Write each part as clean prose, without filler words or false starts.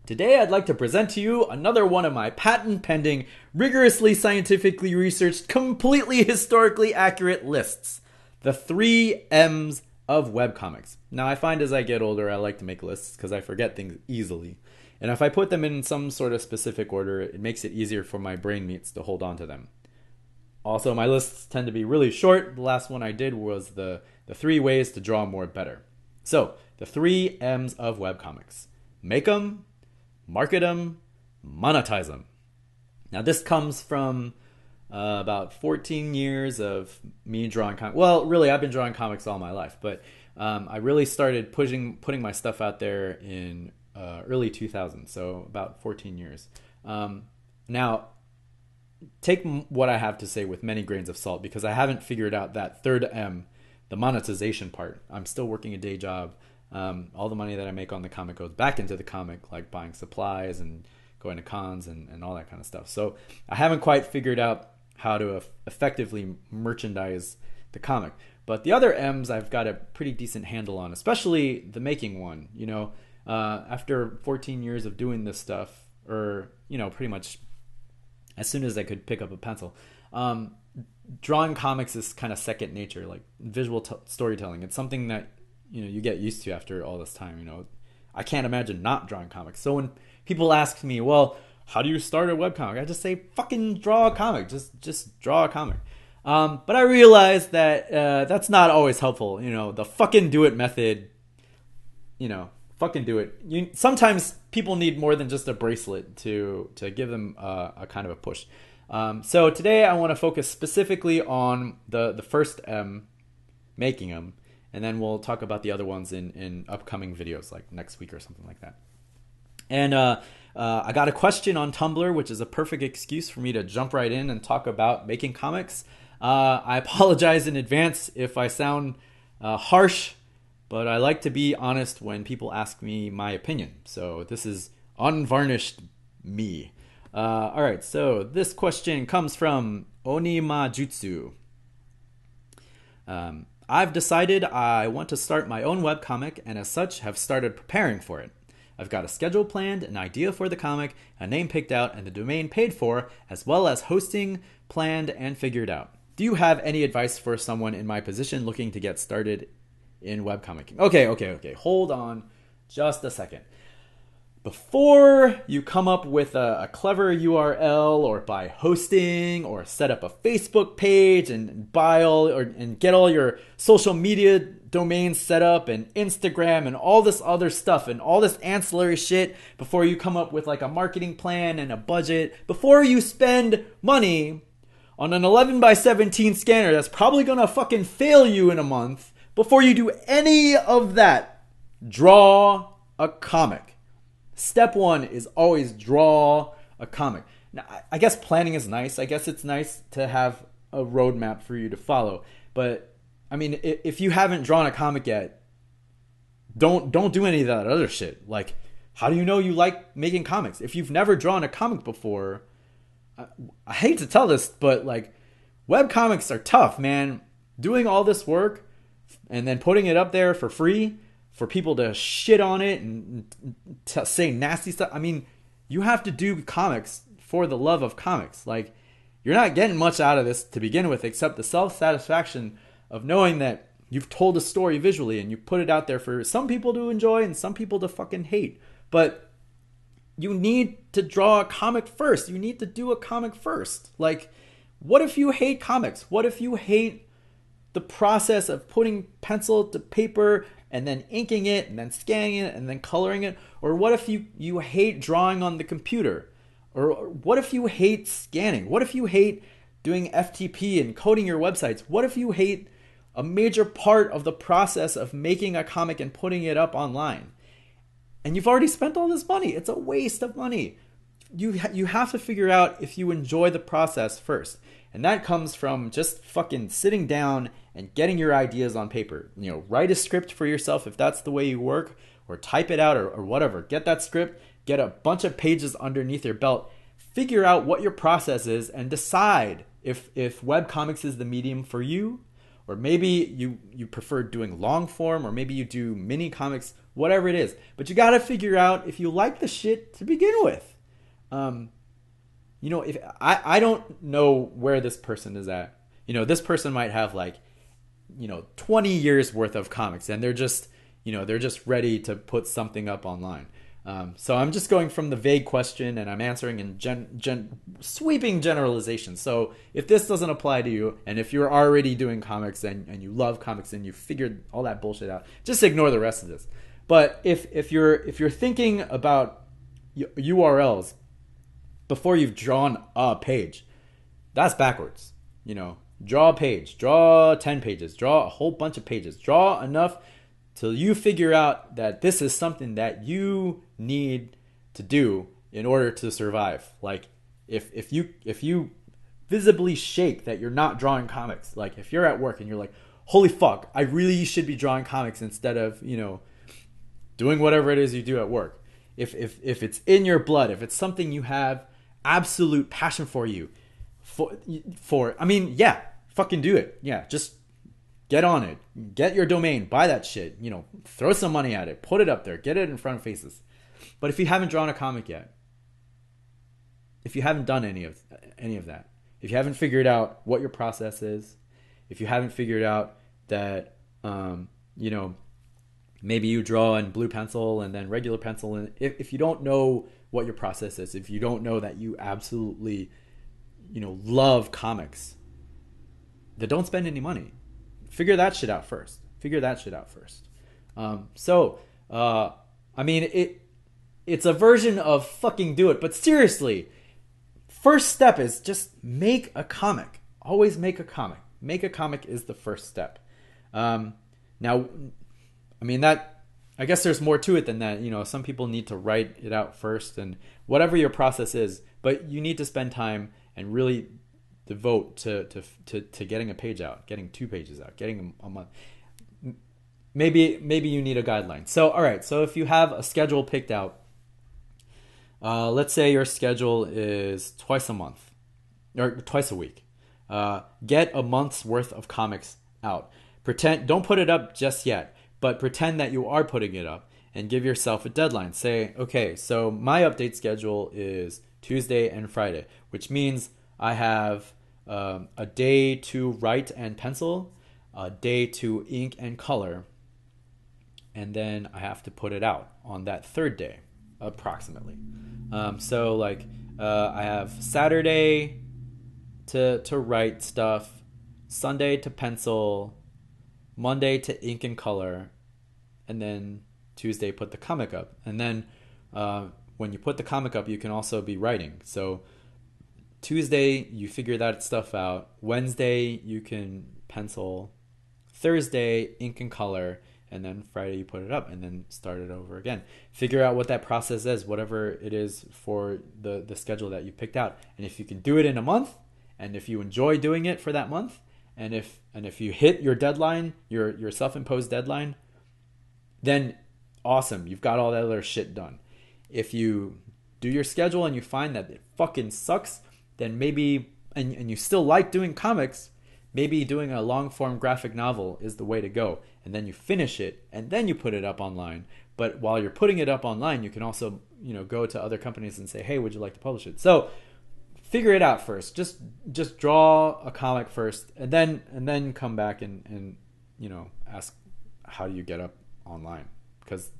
Today I'd like to present to you another one of my patent-pending, rigorously scientifically researched, completely historically accurate lists. The 3 M's of webcomics. Now I find as I get older I like to make lists because I forget things easily. And if I put them in some sort of specific order, it makes it easier for my brain meats to hold on to them. Also, my lists tend to be really short. The last one I did was the 3 ways to draw more better. So, the 3 M's of webcomics. Make them, market them, monetize them. Now this comes from about 14 years of me drawing comics. Well, really, I've been drawing comics all my life, but I really started putting my stuff out there in early 2000s, so about 14 years. Now, take what I have to say with many grains of salt because I haven't figured out that third M, the monetization part. I'm still working a day job. All the money that I make on the comic goes back into the comic, like buying supplies and going to cons and all that kind of stuff. So I haven't quite figured out how to effectively merchandise the comic. But the other M's I've got a pretty decent handle on, especially the making one. You know, after 14 years of doing this stuff, or, you know, pretty much as soon as I could pick up a pencil, drawing comics is kind of second nature, like visual storytelling. It's something that, you know, you get used to after all this time. You know, I can't imagine not drawing comics. So when people ask me, well, how do you start a webcomic? I just say, fucking draw a comic. Just draw a comic. But I realize that that's not always helpful. You know, the fucking do it method, you know, fucking do it. Sometimes people need more than just a bracelet to give them a kind of a push. So today I want to focus specifically on the first M, making them. And then we'll talk about the other ones in upcoming videos, like next week or something like that. And I got a question on Tumblr, which is a perfect excuse for me to jump right in and talk about making comics. I apologize in advance if I sound harsh, but I like to be honest when people ask me my opinion. So this is unvarnished me. All right, so this question comes from Onimajutsu. I've decided I want to start my own webcomic and as such have started preparing for it. I've got a schedule planned, an idea for the comic, a name picked out, and the domain paid for, as well as hosting planned and figured out. Do you have any advice for someone in my position looking to get started in webcomicing? Okay. Hold on just a second. Before you come up with a clever URL or buy hosting or set up a Facebook page and and get all your social media domains set up and Instagram and all this other stuff and all this ancillary shit, before you come up with like a marketing plan and a budget, before you spend money on an 11x17 scanner that's probably gonna fucking fail you in a month, before you do any of that, draw a comic. Step 1 is always draw a comic. Now, I guess planning is nice. I guess it's nice to have a roadmap for you to follow. But, I mean, if you haven't drawn a comic yet, don't do any of that other shit. Like, how do you know you like making comics? If you've never drawn a comic before, I hate to tell this, but, like, webcomics are tough, man. Doing all this work and then putting it up there for free for people to shit on it and say nasty stuff. I mean, you have to do comics for the love of comics. Like, you're not getting much out of this to begin with, except the self-satisfaction of knowing that you've told a story visually and you put it out there for some people to enjoy and some people to fucking hate. But you need to draw a comic first. You need to do a comic first. Like, what if you hate comics? What if you hate the process of putting pencil to paper and then inking it and then scanning it and then coloring it? Or what if you hate drawing on the computer? Or what if you hate scanning? What if you hate doing FTP and coding your websites? What if you hate a major part of the process of making a comic and putting it up online? And you've already spent all this money. It's a waste of money. You have to figure out if you enjoy the process first. And that comes from just fucking sitting down and getting your ideas on paper. You know, write a script for yourself if that's the way you work, or type it out or whatever. Get that script, get a bunch of pages underneath your belt, figure out what your process is, and decide if webcomics is the medium for you, or maybe you prefer doing long form, or maybe you do mini comics, whatever it is. But you got to figure out if you like the shit to begin with. If I don't know where this person is at. This person might have 20 years worth of comics, and they're just ready to put something up online. So I'm just going from the vague question, and I'm answering in sweeping generalizations. So if this doesn't apply to you, and if you're already doing comics and you love comics and you figured all that bullshit out, just ignore the rest of this. But if you're thinking about URLs before you've drawn a page, that's backwards. Draw a page, draw 10 pages, draw a whole bunch of pages, draw enough till you figure out that this is something that you need to do in order to survive. Like if you visibly shake that you're not drawing comics, like if you're at work and you're like, holy fuck, I really should be drawing comics instead of, doing whatever it is you do at work. If it's in your blood, if it's something you have absolute passion for, fucking do it. Yeah, just get on it. Get your domain. Buy that shit. Throw some money at it. Put it up there. Get it in front of faces. But if you haven't drawn a comic yet, if you haven't done any of that, if you haven't figured out what your process is, if you haven't figured out that, maybe you draw in blue pencil and then regular pencil, and if you don't know what your process is, if you don't know that you absolutely, love comics, then don't spend any money. Figure that shit out first. It's a version of Fucking Do It, but seriously, first step is just make a comic. Always make a comic. Make a comic is the first step. I guess there's more to it than that. Some people need to write it out first, and whatever your process is, but you need to spend time and really devote to getting a page out, getting 2 pages out, getting a month. Maybe you need a guideline. So, all right. So if you have a schedule picked out, let's say your schedule is twice a month or twice a week. Get a month's worth of comics out. Don't put it up just yet, but pretend that you are putting it up and give yourself a deadline. Say, okay, so my update schedule is Tuesday and Friday, which means I have a day to write and pencil, a day to ink and color, and then I have to put it out on that third day, approximately. I have Saturday to write stuff, Sunday to pencil, Monday to ink and color, and then Tuesday put the comic up. And then when you put the comic up, you can also be writing. So Tuesday, you figure that stuff out. Wednesday, you can pencil. Thursday, ink and color. And then Friday, you put it up and then start it over again. Figure out what that process is, whatever it is for the schedule that you picked out. And if you can do it in a month, and if you enjoy doing it for that month, and if you hit your deadline, your self-imposed deadline, then awesome, you've got all that other shit done. If you do your schedule and you find that it fucking sucks, then maybe, and you still like doing comics, maybe doing a long-form graphic novel is the way to go. And then you finish it, and then you put it up online. But while you're putting it up online, you can also, go to other companies and say, hey, would you like to publish it? So figure it out first. Just draw a comic first, and then come back and ask how do you get up online, because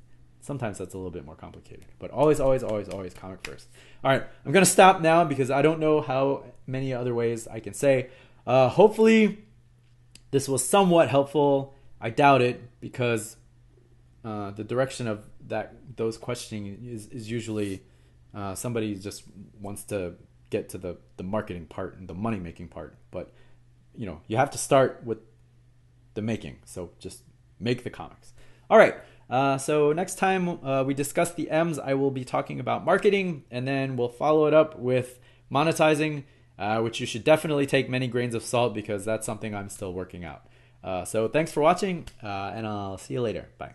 sometimes that's a little bit more complicated. But always comic first. All right, I'm gonna stop now because I don't know how many other ways I can say. Hopefully this was somewhat helpful. I doubt it, because the direction of those questioning is usually somebody just wants to get to the marketing part and the money making part. But you have to start with the making. So just make the comics. All right. So next time we discuss the M's, I will be talking about marketing, and then we'll follow it up with monetizing, which you should definitely take many grains of salt, because that's something I'm still working out. So thanks for watching, and I'll see you later. Bye.